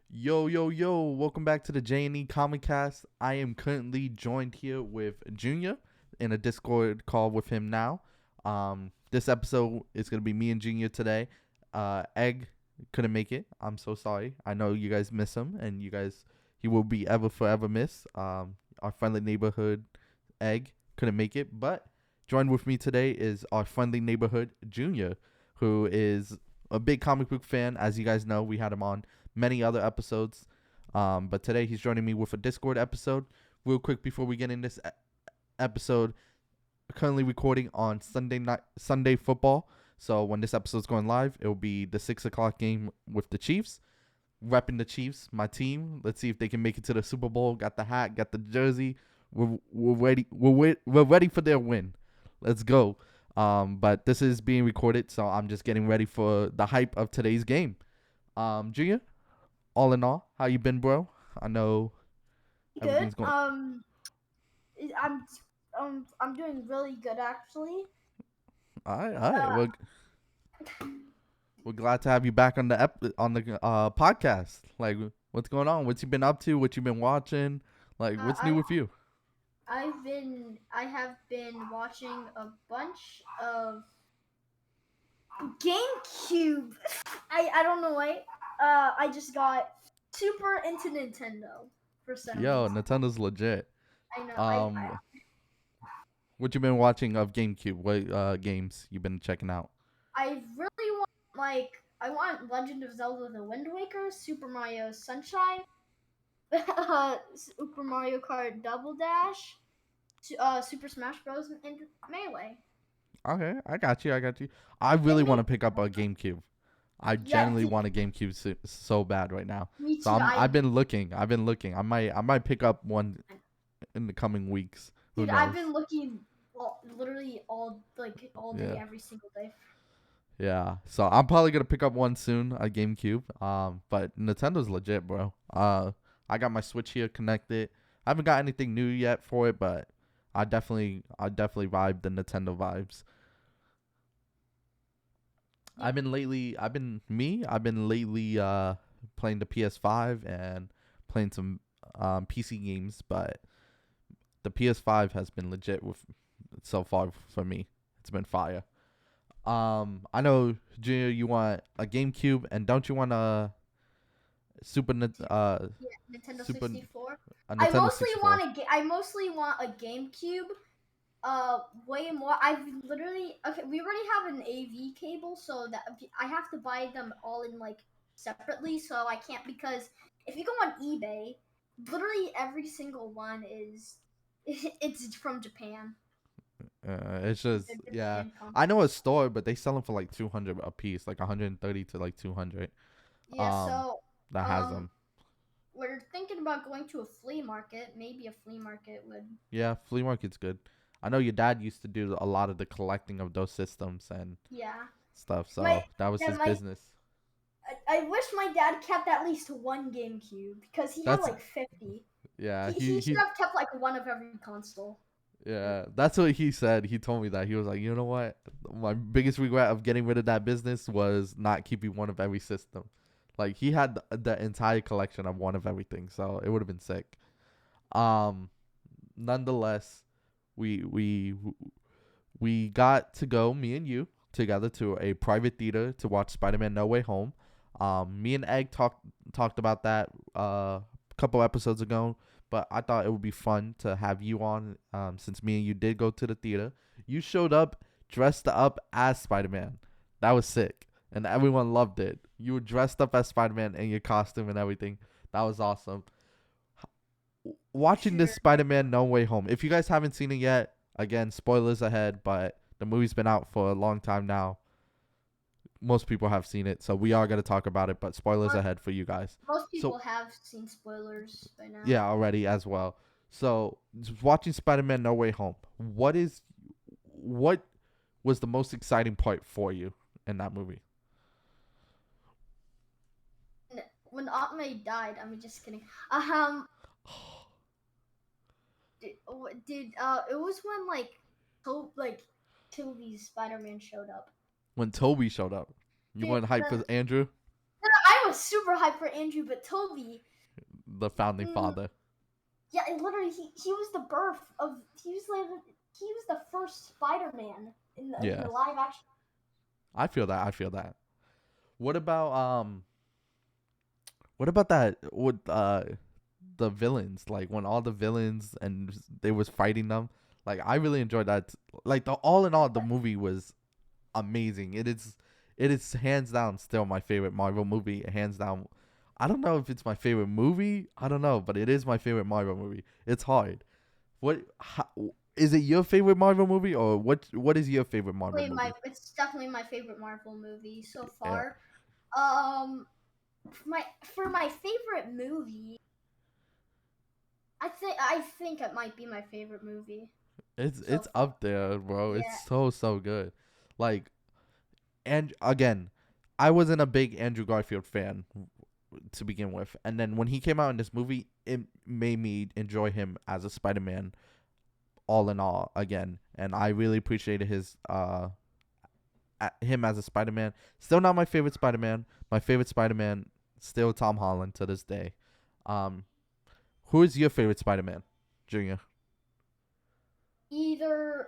Yo, yo, yo, welcome back to the J&EComicCast. I am currently joined here with Junior in a Discord call with him now. This episode is going to be me and Junior today. Egg couldn't make it. I'm so sorry. I know you guys miss him, and he will be ever, forever missed. Our friendly neighborhood Egg couldn't make it, but joined with me today is our friendly neighborhood Junior, who is a big comic book fan. As you guys know, we had him on many other episodes. But today he's joining me with a Discord episode. Real quick before we get in this episode, currently recording on Sunday football. So when this episode's going live, it will be the 6 o'clock game with the Chiefs. Repping the Chiefs, my team. Let's see if they can make it to the Super Bowl. Got the hat, got the jersey. We're ready. We're ready for their win. Let's go. But this is being recorded, so I'm just getting ready for the hype of today's game. Junior, all in all, how you been, bro? I know everything's Good. going. I'm doing really good actually. All right. Uh, We're glad to have you back on the podcast. Like, what's going on? What you been up to? What you been watching? Like, what's new I with you? I have been watching a bunch of GameCube. I don't know why. I just got super into Nintendo for some Yo, reason. Nintendo's legit. I know. Um, what you been watching of GameCube? What games you been checking out? I really want I want Legend of Zelda: The Wind Waker, Super Mario Sunshine, Super Mario Kart Double Dash, Super Smash Bros. And Melee. Okay, I got you. I really And want me, to pick up a GameCube. I yeah, genuinely want a GameCube so bad right now. me So too. I've been looking. I might pick up one in the coming weeks. Who I've knows? been looking literally all day, Yeah. every single day. Yeah. So I'm probably gonna pick up one soon, a GameCube. But Nintendo's legit, bro. I got my Switch here connected. I haven't got anything new yet for it, but I definitely vibe the Nintendo vibes. Yeah. I've been lately playing the PS5 and playing some PC games, but the PS5 has been legit with so far for me. It's been fire. I know, Junior, you want a GameCube, and don't you want a Super Yeah, Nintendo Super 64. a Nintendo 64? I mostly want a GameCube. Way more. I've literally okay. We already have an AV cable, so that I have to buy them all in separately. So I can't because if you go on eBay, literally every single one is it's from Japan. It's just They're yeah. Japan I company. know a store, but they sell them for like 200 a piece, like 130 to like 200. Yeah. Um, So that has um, them. we're thinking about going to a flea market. Maybe a flea market would. Yeah, flea market's good. I know your dad used to do a lot of the collecting of those systems and Yeah. stuff, My so that was yeah, his business. I wish my dad kept at least one GameCube because he had That's like 50. yeah, He should have kept like one of every console. yeah, that's what he said. He told me that. He was like, "You know what? My biggest regret of getting rid of that business was not keeping one of every system." Like he had the entire collection of one of everything, so it would have been sick. Um Nonetheless, we we we got to go, me and you, together to a private theater to watch Spider-Man No Way Home. Me and Egg talked about that a couple episodes ago, but I thought it would be fun to have you on since me and you did go to the theater. You showed up dressed up as Spider-Man. That was sick, and everyone loved it. You were dressed up as Spider-Man in your costume and everything. That was awesome. Watching this Sure. Spider-Man No Way Home. If you guys haven't seen it yet, again, spoilers ahead, but the movie's been out for a long time now. Most people have seen it, so we are going to talk about it, but spoilers Most, ahead for you guys. most So, people have seen spoilers by now. yeah, already as well. So, just watching Spider-Man No Way Home. What was the most exciting part for you in that movie? When Aunt May died, I'm just kidding. Um, it was when Toby's Spider-Man showed up. When Toby showed up. You Dude, weren't hyped for Andrew? I was super hyped for Andrew, but Toby, The founding father. yeah, literally, he was the birth of he was the first Spider-Man in Yeah, the live action. I feel that. What about what about that with the villains? Like when all the villains and they was fighting them. Like I really enjoyed that. Like the all in all, the movie was amazing. It is hands down still my favorite Marvel movie. Hands down. I don't know if it's my favorite movie. I don't know, but it is my favorite Marvel movie. It's hard. Is it your favorite Marvel movie or what is your favorite Marvel movie? It's definitely my favorite Marvel movie so Yeah. far. For my favorite movie, I think it might be my favorite movie It's so it's far. up there, bro. It's Yeah. so good. Like and again, I wasn't a big Andrew Garfield fan to begin with. And then when he came out in this movie, it made me enjoy him as a Spider-Man all in all again. And I really appreciated him as a Spider-Man. Still not my favorite Spider-Man. My favorite Spider-Man still Tom Holland to this day. Um who is your favorite Spider-Man, Junior? Either,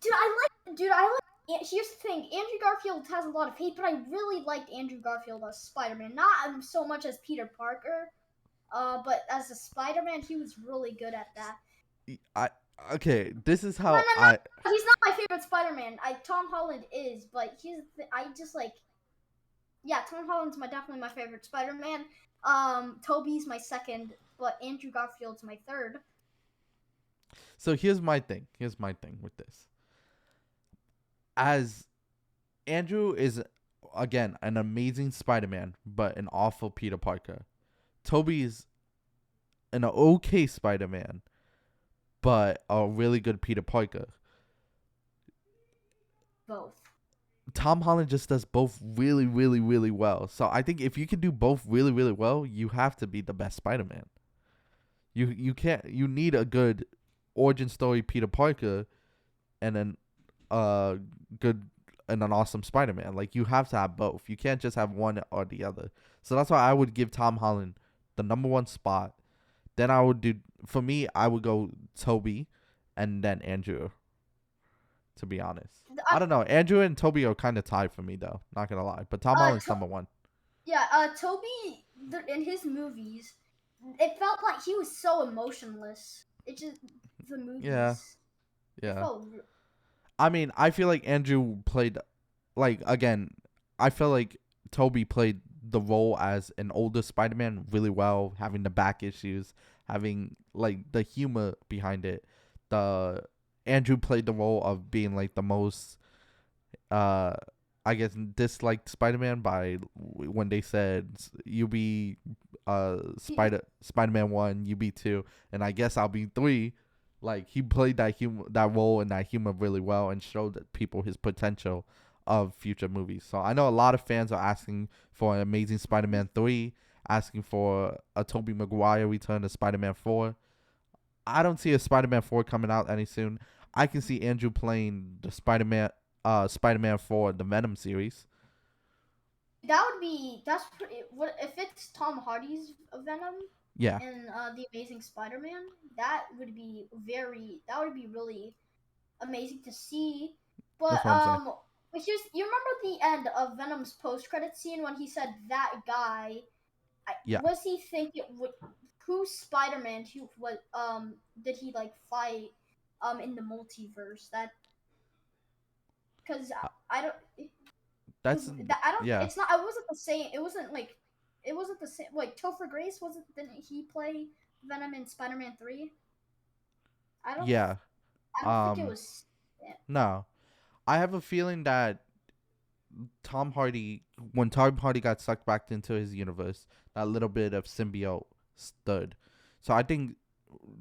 dude, I like. Here's the thing: Andrew Garfield has a lot of hate, but I really liked Andrew Garfield as Spider-Man. Not so much as Peter Parker, but as a Spider-Man, he was really good at that. I Okay, this is No, how no, no. He's not my favorite Spider-Man. Tom Holland is, but I just like. Yeah, Tom Holland's definitely my favorite Spider-Man. Toby's my second, but Andrew Garfield's my third. So here's my thing. Here's my thing with this. As Andrew is again an amazing Spider-Man, but an awful Peter Parker. Toby is an okay Spider-Man, but a really good Peter Parker. Both. Tom Holland just does both really, really, really well. So I think if you can do both really, really well, you have to be the best Spider-Man. You can't. You need a good origin story Peter Parker, and then good and an awesome Spider-Man. Like you have to have both. You can't just have one or the other. So that's why I would give Tom Holland the number one spot. Then I would do for me. I would go Toby, and then Andrew. To be honest, I don't know. Andrew and Toby are kind of tied for me though. Not gonna lie, but Tom Holland's number one. Yeah, Toby in his movies, it felt like he was so emotionless. It just the movies. Yeah. It felt, I mean, I feel like Andrew played, like again, I feel like Toby played the role as an older Spider-Man really well, having the back issues, having like the humor behind it. The Andrew played the role of being like the most, I guess disliked Spider-Man by when they said you be Spider-Man 1, you be 2, and I guess I'll be 3. Like he played that role and that humor really well and showed people his potential of future movies. So I know a lot of fans are asking for an Amazing Spider-Man 3, asking for a Tobey Maguire return to Spider-Man 4. I don't see a Spider-Man 4 coming out any soon. I can see Andrew playing the Spider-Man 4, the Venom series. that's pretty. What if it's Tom Hardy's Venom? Yeah. And the Amazing Spider-Man, that would be really amazing to see. But That's what I'm saying. you remember the end of Venom's post-credit scene when he said that guy? Yeah. Was he thinking who's Spider-Man? Who was did he like fight in the multiverse? That because I don't. That's I don't. yeah. It's not. It wasn't the same. It wasn't like. It wasn't the same. Like Topher Grace wasn't. Didn't he play Venom in Spider-Man 3? I don't. Yeah. I don't think it was. No. I have a feeling that when Tom Hardy got sucked back into his universe, that little bit of symbiote stood. So I think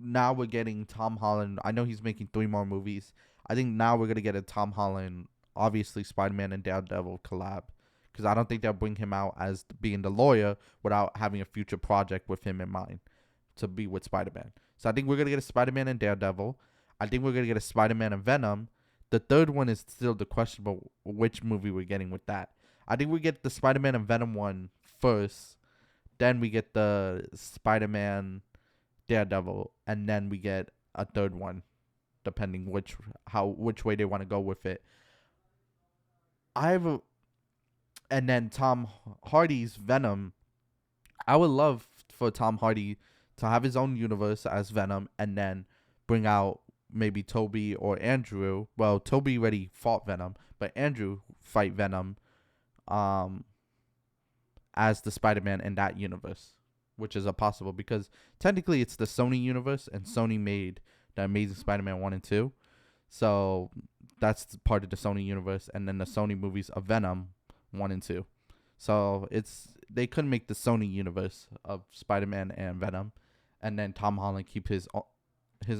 now we're getting Tom Holland. I know he's making 3 more movies. I think now we're gonna get a Tom Holland, obviously Spider-Man and Daredevil collab, because I don't think they'll bring him out as being the lawyer without having a future project with him in mind to be with Spider-Man. So I think we're gonna get a Spider-Man and Daredevil. I think we're gonna get a Spider-Man and Venom. The third one is still the questionable which movie we're getting with that. I think we get the Spider-Man and Venom one first, then we get the Spider-Man Daredevil, and then we get a third one, depending which way they want to go with it. And then Tom Hardy's Venom. I would love for Tom Hardy to have his own universe as Venom, and then bring out maybe Toby or Andrew. Well, Toby already fought Venom, but Andrew fight Venom as the Spider-Man in that universe, which is a possible, because technically it's the Sony universe, and Sony made the Amazing Spider-Man 1 and 2. So that's part of the Sony universe, and then the Sony movies of Venom 1 and 2. So they couldn't make the Sony universe of Spider-Man and Venom, and then Tom Holland keep his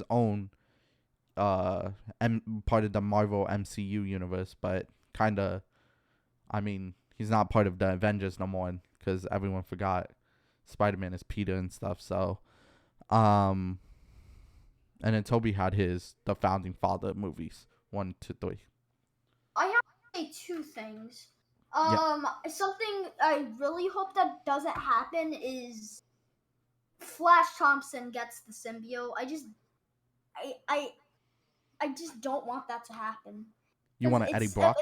own part of the Marvel MCU universe, but kind of, I mean, he's not part of the Avengers no more, because everyone forgot Spider-Man is Peter and stuff. So, and then Toby had the Founding Father movies 1 to 3. I have to say two things. Yeah. Something I really hope that doesn't happen is Flash Thompson gets the symbiote. I just don't want that to happen. You want an Eddie Brock?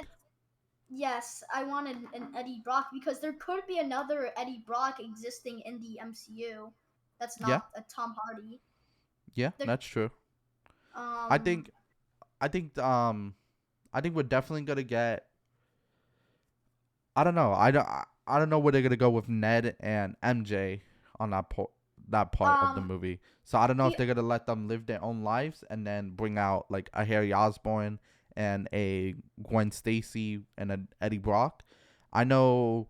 Yes, I wanted an Eddie Brock, because there could be another Eddie Brock existing in the MCU. That's not a Tom Hardy. Yeah, that's true. I think we're definitely gonna get. I don't know. I don't know where they're gonna go with Ned and MJ on that part of the movie. So I don't know if they're gonna let them live their own lives and then bring out like a Harry Osborn and a Gwen Stacy and an Eddie Brock. I know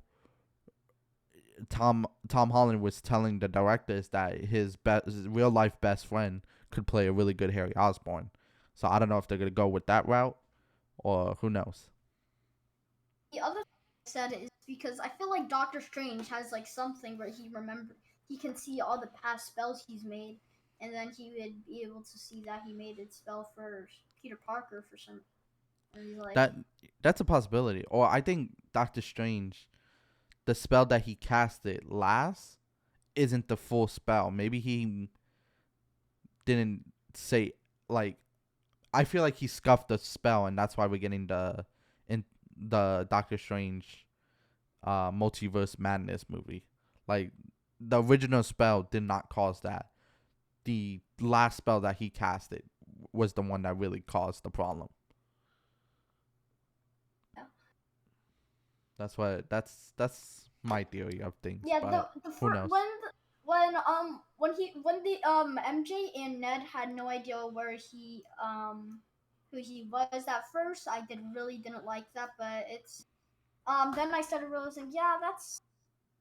Tom Holland was telling the directors that his real life best friend could play a really good Harry Osborn. So I don't know if they're gonna go with that route, or who knows. The other thing I said is because I feel like Doctor Strange has like something where he can see all the past spells he's made, and then he would be able to see that he made a spell for Peter Parker for some. And he's like, that's a possibility. Or I think Doctor Strange, the spell that he casted last, isn't the full spell. Maybe he didn't say, like, I feel like he scuffed the spell, and that's why we're getting the Doctor Strange Multiverse Madness movie. Like, the original spell did not cause that. The last spell that he casted was the one that really caused the problem. yeah. That's my theory of things. Yeah, but who knows? when the MJ and Ned had no idea where who he was at first, I really didn't like that, but it's then I started realizing, yeah, that's,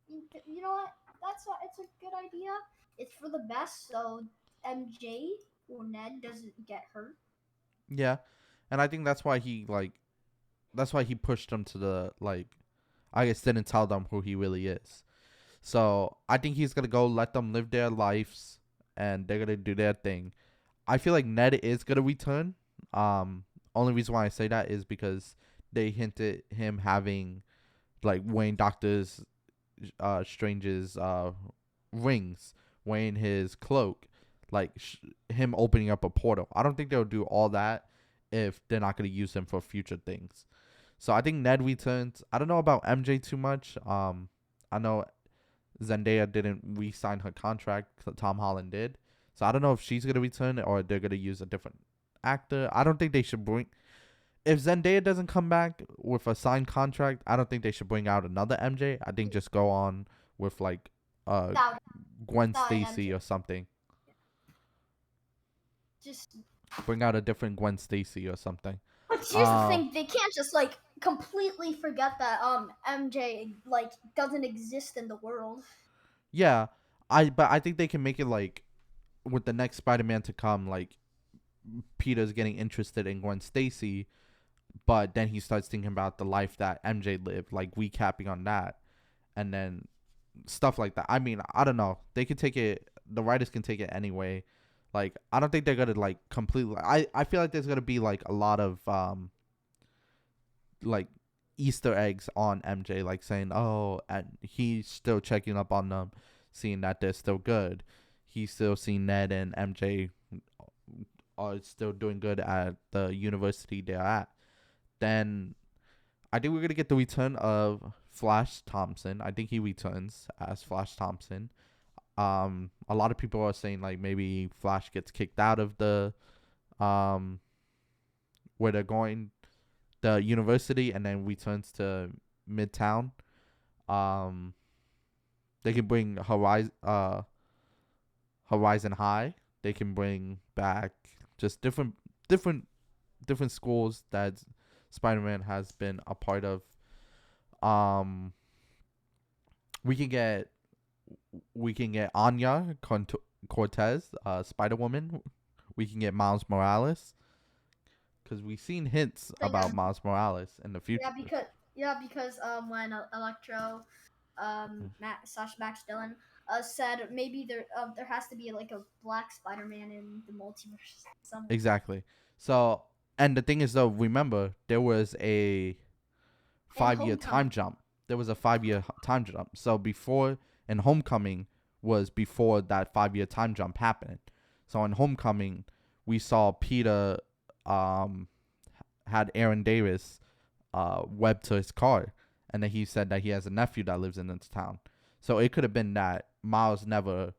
you know what, it's a good idea. It's for the best, so MJ or Ned doesn't get hurt. Yeah, and I think that's why he pushed them to the, like, I guess didn't tell them who he really is. So I think he's gonna go let them live their lives, and they're gonna do their thing. I feel like Ned is gonna return. Only reason why I say that is because they hinted him having, like, wearing Doctor Strange's rings, wearing his cloak, like him opening up a portal. I don't think they'll do all that if they're not gonna use him for future things. So I think Ned returns. I don't know about MJ too much. I know Zendaya didn't re-sign her contract. Tom Holland did. So I don't know if she's gonna return or they're gonna use a different actor. I don't think they should bring. If Zendaya doesn't come back with a signed contract, I don't think they should bring out another MJ. I think just go on with like Gwen Stacy or something. Just bring out a different Gwen Stacy or something. But here's the thing: they can't just like completely forget that MJ like doesn't exist in the world. Yeah, but I think they can make it like with the next Spider-Man to come, like Peter's getting interested in Gwen Stacy, but then he starts thinking about the life that MJ lived, like recapping on that, and then stuff like that. I mean, I don't know. They could take it. The writers can take it anyway. Like, I don't think they're gonna like completely. I feel like there's gonna be like a lot of like Easter eggs on MJ, like saying, "Oh, and he's still checking up on them, seeing that they're still good. He's still seeing Ned and MJ are still doing good at the university they're at." Then I think we're gonna get the return of Flash Thompson. I think he returns as Flash Thompson. A lot of people are saying like maybe Flash gets kicked out of the where they're going, the university, and then returns to Midtown. Um, they can bring Horizon High. They can bring back just different schools that Spider-Man has been a part of. We can get Anya Cortez, Spider-Woman. We can get Miles Morales, because we've seen hints about Miles Morales in the future. Because when Electro, Max Dillon, said maybe there has to be like a black Spider-Man in the multiverse somewhere. Exactly. So, and the thing is though, remember there was a 5-year time jump. There was a 5-year time jump. So before, in Homecoming was before that 5-year time jump happened. So in Homecoming, we saw Peter had Aaron Davis web to his car, and then he said that he has a nephew that lives in this town. So it could have been that Miles never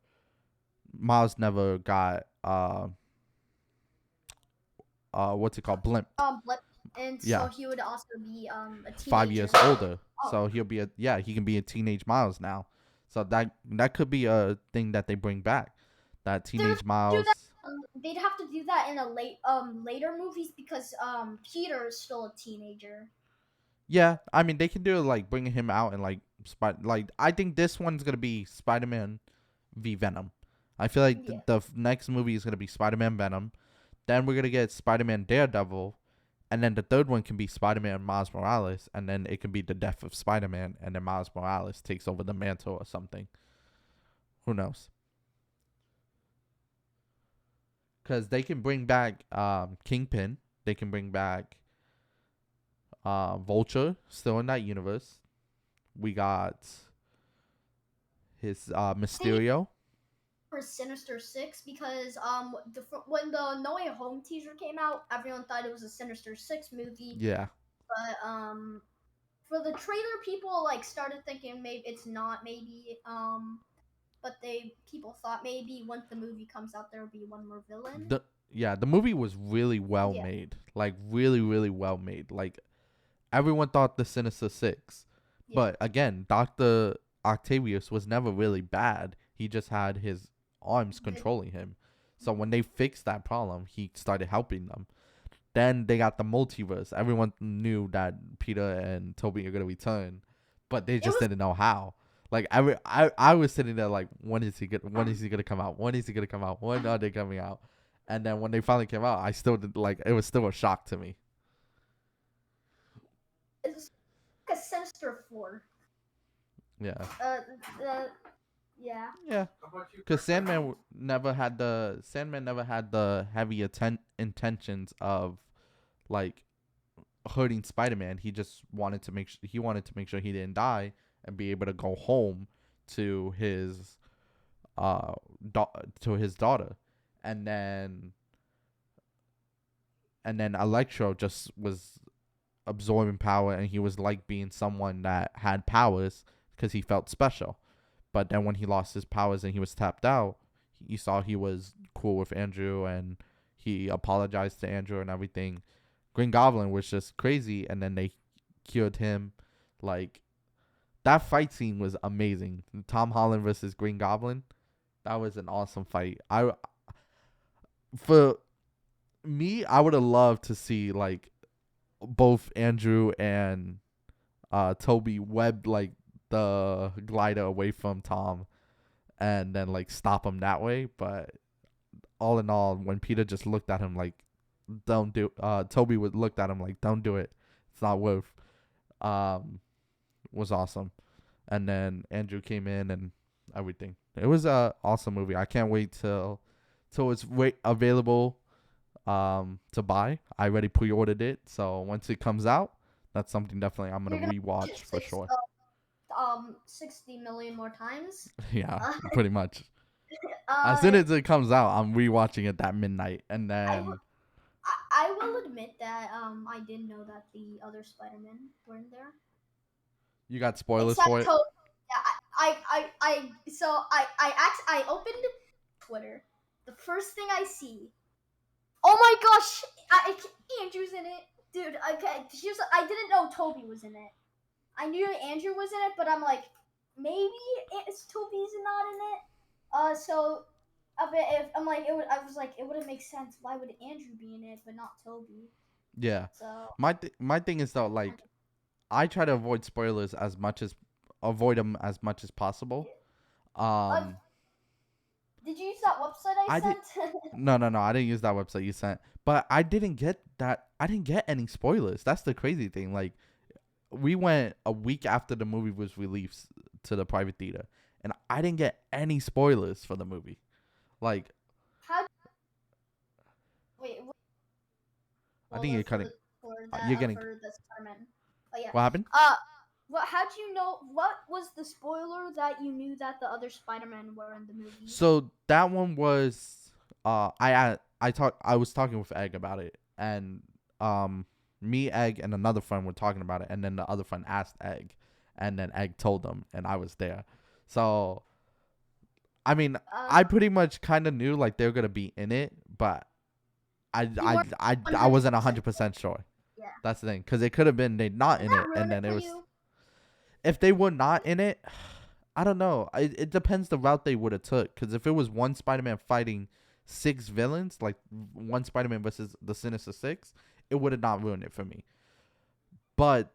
got what's it called, Blimp. Blip. And so he would also be a teenager. 5 years older. So he'll be he can be a teenage Miles now. So that could be a thing that they bring back. That teenage Miles. They'd have to do that in a later movies because Peter is still a teenager. Yeah, I mean they can do it like bringing him out and like I think this one's gonna be Spider-Man v Venom. I feel like the next movie is gonna be Spider-Man Venom. Then we're gonna get Spider-Man Daredevil, and then the third one can be Spider-Man Miles Morales, and then it can be the death of Spider-Man, and then Miles Morales takes over the mantle or something. Who knows? Because they can bring back Kingpin. They can bring back Vulture, still in that universe. We got his Mysterio. For Sinister Six, because when the No Way Home teaser came out, everyone thought it was a Sinister Six movie. Yeah. But for the trailer, people like started thinking maybe it's not. But people thought maybe once the movie comes out, there will be one more villain. The movie was really well made. Like really, really well made. Like everyone thought the Sinister Six, but again, Dr. Octavius was never really bad. He just had his arms controlling him. So when they fixed that problem, he started helping them. Then they got the multiverse. Everyone knew that Peter and Toby are gonna return, but they just didn't know how. Like I was sitting there like, when is he gonna come out? When is he gonna come out? When are they coming out? And then when they finally came out, I still did, like, it was still a shock to me. It's like a Sinister Four. Yeah. Yeah. Yeah. Because Sandman never had the heavy intentions of like hurting Spider-Man. He just wanted to make sure he didn't die and be able to go home to his daughter. And then Electro just was absorbing power, and he was like being someone that had powers because he felt special. But then when he lost his powers and he was tapped out, you saw he was cool with Andrew, and he apologized to Andrew and everything. Green Goblin was just crazy, and then they cured him. Like, that fight scene was amazing. Tom Holland versus Green Goblin, that was an awesome fight. For me, I would have loved to see like both Andrew and Toby web like the glider away from Tom and then like stop him that way. But all in all, when Peter just looked at him like, don't do Toby looked at him like, don't do it, it's not worth, was awesome. And then Andrew came in and everything. It was a awesome movie. I can't wait till it's available to buy. I already pre-ordered it, so once it comes out, That's something definitely I'm You're gonna gonna watch rewatch it for sure. 60 million more times. Yeah, Uh, pretty much. As uh, soon as it comes out, I'm rewatching it that midnight, and I, w- then I will admit that I didn't know that the other Spider-Man were in there. you got spoilers Except for it. Toby. Yeah, I opened Twitter. The first thing I see, oh my gosh, Andrew's in it, dude. I didn't know Toby was in it. I knew Andrew was in it, but I'm like, maybe Toby's not in it. So I'm like, I was like, it wouldn't make sense. Why would Andrew be in it but not Toby? Yeah, So my thing is though, like, I try to avoid them as much as possible. uh, Um, did you use that website I I did sent? no, I didn't use that website you sent, but I didn't get that. I didn't get any spoilers. That's the crazy thing. Like, we went a week after the movie was released to the private theater, and I didn't get any spoilers for the movie. Like, How? Wait, what I think spoiler you're cutting. You're getting for the Spider-Man? Oh yeah. what happened? What? How would you know? What was the spoiler that you knew that the other Spider-Man were in the movie? So that one was I was talking with Egg about it, and me, Egg, and another friend were talking about it, and then the other friend asked Egg, and then Egg told them, and I was there. So I mean, I Uh, pretty much kind of knew like they were gonna be in it, but you weren't I wasn't 100% 100% sure. Yeah. That's the thing, because it could have been they not Did in that it, ruin and it then it for was you? if they were not in it. I don't know. It depends the route they would have took. Because if it was one Spider-Man fighting 6 villains, like one Spider-Man versus the Sinister Six, it would have not ruined it for me. But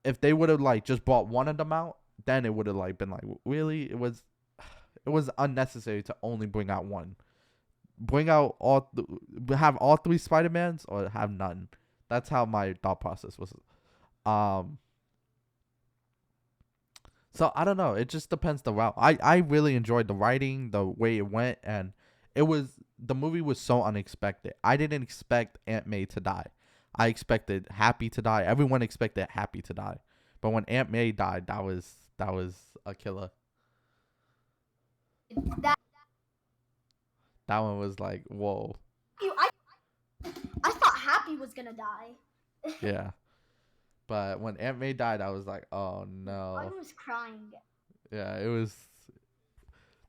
if they would have like just brought one of them out, then it would have like been like really it was unnecessary to only bring out one. Bring out have all 3 Spider-Mans or have none. That's how my thought process was. Um. So I don't know. It just depends the route. I really enjoyed the writing, the way it went, and the movie was so unexpected. I didn't expect Aunt May to die. I expected Happy to die. Everyone expected Happy to die, but when Aunt May died, that was a killer. That That one was like whoa, you, I thought Happy was gonna die. yeah. But when Aunt May died, I was like, oh I no, was crying. yeah. It was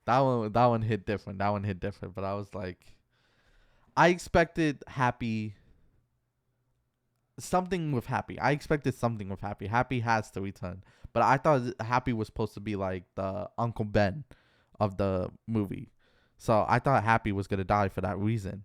that one hit different. That one hit different. But I was like, I expected Happy something with Happy. I expected something with Happy. Happy has to return, but I thought Happy was supposed to be like the Uncle Ben of the movie, so I thought Happy was gonna die for that reason.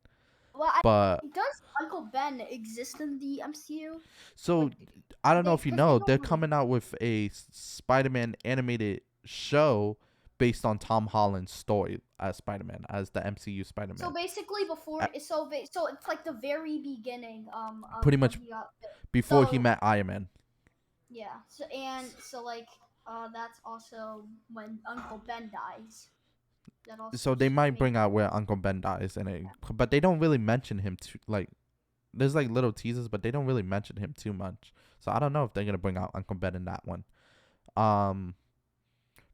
Well, But does Uncle Ben exist in the MCU? so Like, I don't know if you because they know, don't they're really. coming out with a Spider-Man animated show based on Tom Holland's story as Spider-Man, as the MCU So Spider-Man. basically, Uh, so it's like the very beginning of Pretty when much he got bit. before he So met Iron Man. yeah, so like that's also when Uncle Ben dies. That also So they might makes bring out where Uncle Ben dies, and yeah. but they don't really mention him too. Like, there's like little teasers, but they don't really mention him too much. So I don't know if they're gonna bring out Uncle Ben in that one. Um,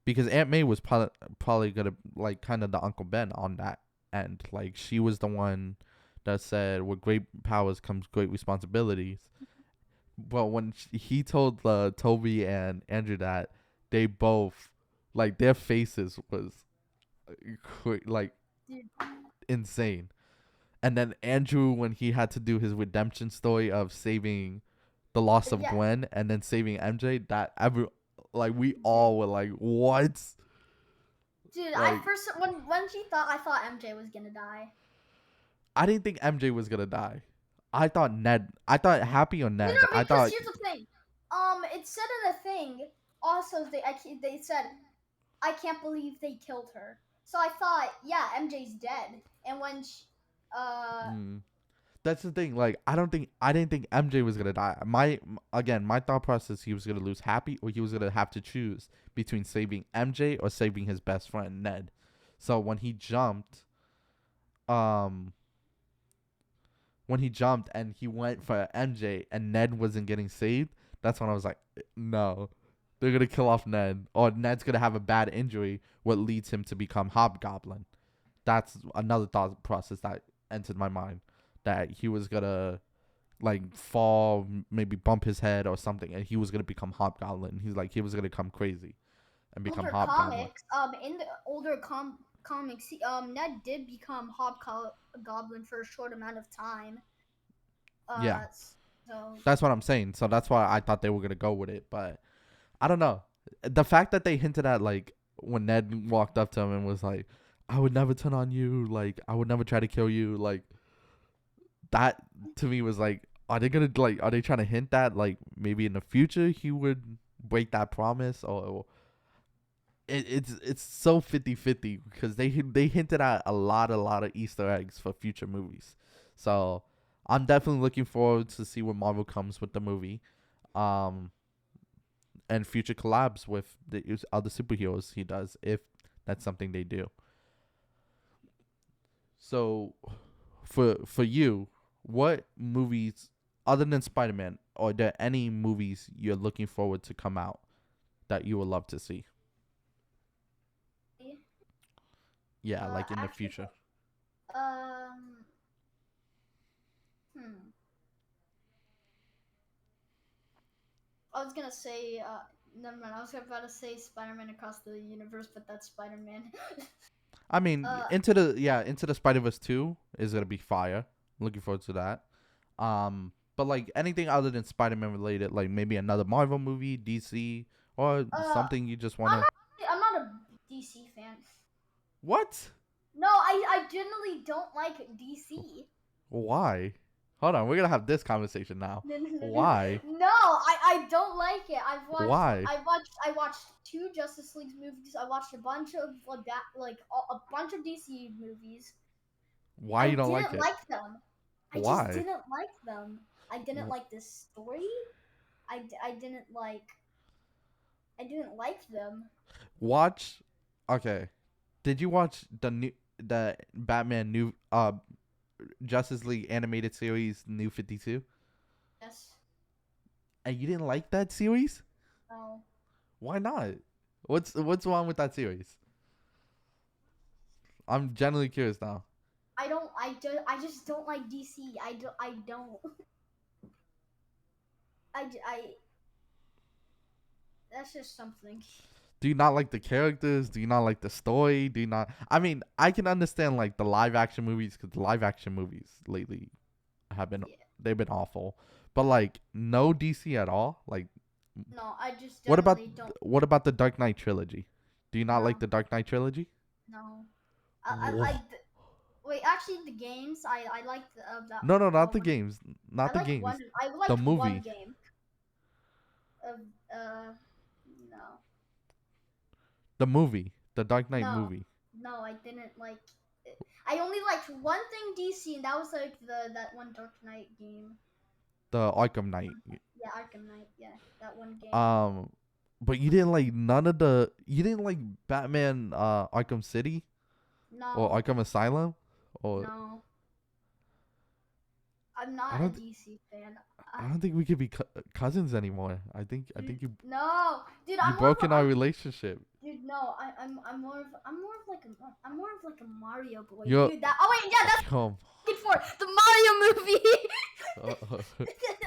because Aunt May was probably gonna like kind of the Uncle Ben on that end. Like she was the one that said, "With great powers comes great responsibilities." But when he told Toby and Andrew that, they both like their faces was like Dude, insane. And then Andrew, when he had to do his redemption story of saving the loss of yeah, Gwen and then saving MJ, we dude, all were like, what? dude. I Like, first I thought MJ was gonna die. I didn't think MJ was gonna die. I thought Happy or No, Ned. no, I because thought here's the thing. It said in the thing. Also, they said I can't believe they killed her. So I thought, yeah, MJ's dead. And when uh, mm, that's the thing. Like, I didn't think MJ was gonna die. My thought process, he was gonna lose Happy, or he was gonna have to choose between saving MJ or saving his best friend Ned. So um, when he jumped and he went for MJ and Ned wasn't getting saved, That's when I was like, no, they're gonna kill off Ned, or Ned's gonna have a bad injury, what leads him to become Hobgoblin. That's another thought process that entered my mind, that he was gonna like fall, maybe bump his head or something, and he was gonna become Hobgoblin. He was gonna come crazy and become Older Hobgoblin. comics, in the comics, Ned did become Hobgoblin for a short amount of time. Yeah, So that's what I'm saying. So that's why I thought they were gonna go with it, but I don't know. The fact that they hinted at, like, when Ned walked up to him and was like, "I would never turn on you. Like, I would never try to kill you." Like, that to me was like, are they gonna, like, are they trying to hint that, like, maybe in the future he would break that promise, or it's so 50-50 because they hinted at a lot of Easter eggs for future movies. So I'm definitely looking forward to see what Marvel comes with the movie. Um, and future collabs with the other superheroes he does, if that's something they do. So, for you, what movies other than Spider-Man, are there any movies you're looking forward to come out that you would love to see? Yeah, like in the actually, future. um, hmm. I was gonna say, never mind. I was about to say Spider-Man Across the Universe, but that's Spider-Man. I mean, uh, into the Spider-Verse 2 is gonna be fire. Looking forward to that. But like anything other than Spider-Man related, like maybe another Marvel movie, DC, or uh, something you just I'm wanna. not, I'm not a DC fan. What? No, I generally don't like DC. Why? Hold on, we're gonna have this conversation now. Why? No, I don't like it. Why? I watched two Justice League movies. I watched a bunch of a bunch of DC movies. Why I you don't like didn't it? like them. I just Why? didn't like them. I didn't like the story. I didn't like. I didn't like them. Watch. Okay. Did you watch the Batman new Justice League animated series New 52? Yes. And you didn't like that series? No. Why not? What's wrong with that series? I'm genuinely curious now. I just don't like DC. I don't. I. That's just something. Do you not like the characters? Do you not like the story? Do you not? I mean, I can understand like the live action movies, because the live action movies lately have been Yeah. they've been awful. But like no DC at all. Like, No, I just what about generally don't. what about the Dark Knight trilogy? Do you not like No, the Dark Knight trilogy? no. I Whoa. wait. Actually, the games I liked that. No, no, not the One. games. I Not the liked games. one. I The liked one movie. game. Of no, The movie. The Dark Knight no, movie. no. I didn't like. It. I only liked one thing DC, and that was like the that one Dark Knight game. The Arkham Knight. Yeah, Arkham Knight. Yeah, that one game. Um but you didn't like none of the you didn't like Batman Arkham City or No, Arkham Asylum, or no. I'm I not a don't DC fan. I don't think we could be cousins anymore. I Dude, think you no, dude. you broken our relationship. Dude, no. I'm more of I'm more of like a Mario boy. You're Dude, that. Oh wait, yeah, that's um, what I'm looking for the Mario movie. uh,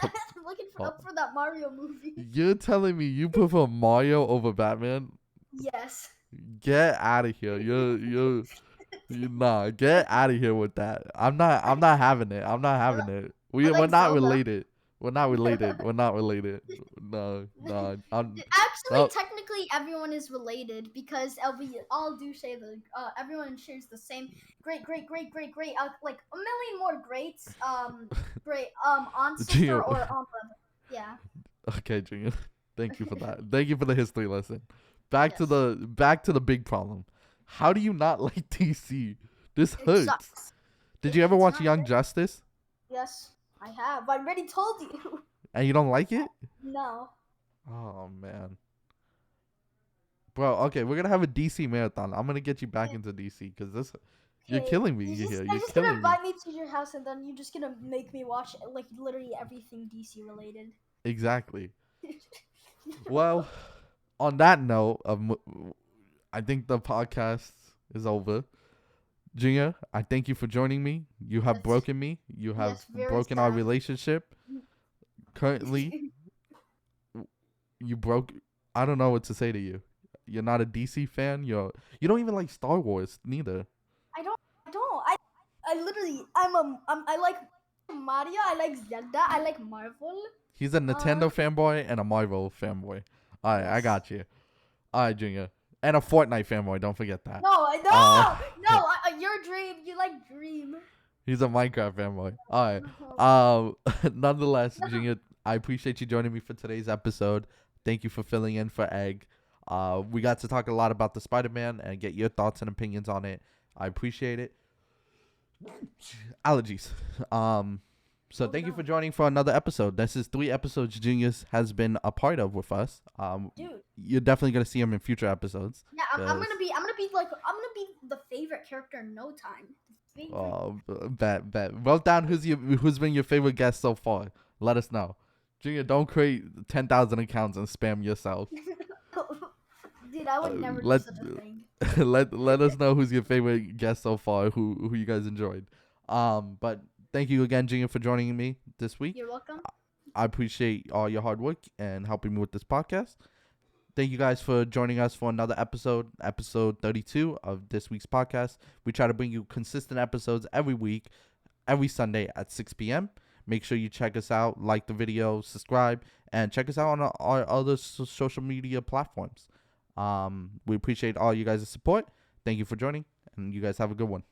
I'm looking for that Mario movie. you're telling me you prefer Mario over Batman? Yes. Get out of here. You nah, get out of here with that. I'm not having it. I'm not I, having li- it. I We're like not Zelda. related. We're not related. We're not related. No, no. Actually, No. technically, everyone is related because we all do say the everyone shares the same great like a million more greats great aunt sister Gio. or brother. Yeah. Okay, Junior. Thank you for that. Thank you for the history lesson. Back to Yes. the big problem. How do you not like DC? This It hurts. sucks. Did you ever It's watch not Young good. Justice Yes, I have. I already told you. and you don't like it? No. Oh man. Bro, okay, we're gonna have a DC marathon. I'm gonna get you back into DC because this you're Okay, killing me here. you're You're just gonna killing me. invite me to your house and then you're just gonna make me watch like literally everything DC related. Exactly. Well, on that note, I think the podcast is over. Junior, I thank you for joining me. You have That's broken me. You have yes, very broken our sad. relationship. Currently, you broke. I don't know what to say to you. You're not a DC fan. You don't even like Star Wars neither. I don't. I literally. I like Mario. I like Zelda. I like Marvel. He's a Uh, Nintendo fanboy and a Marvel fanboy. All right, I yes. got you. All right, Junior, and a Fortnite fanboy. Don't forget that. No, Uh, your dream. You like Dream. he's a Minecraft fanboy. All right. No. Nonetheless, Junior, I appreciate you joining me for today's episode. Thank you for filling in for Egg. We got to talk a lot about the Spider-Man and get your thoughts and opinions on it. I appreciate it. Allergies. So Oh thank you no, for joining for another episode. This is 3 episodes Junius has been a part of with us. dude. You're definitely gonna see him in future episodes. Yeah, I'm 'Cause, gonna be. I'm gonna be the favorite character in no time. The favorite. bet. Wrote down who's been your favorite guest so far. Let us know. Junior, don't create 10,000 accounts and spam yourself. Dude, I would never do Let such a thing. let us know who's your favorite guest so far. Who you guys enjoyed. But thank you again, Junior, for joining me this week. You're welcome. I appreciate all your hard work and helping me with this podcast. Thank you guys for joining us for another episode 32 of this week's podcast. We try to bring you consistent episodes every week, every Sunday at 6 p.m. Make sure you check us out, like the video, subscribe, and check us out on our other social media platforms. We appreciate all you guys' support. Thank you for joining, and you guys have a good one.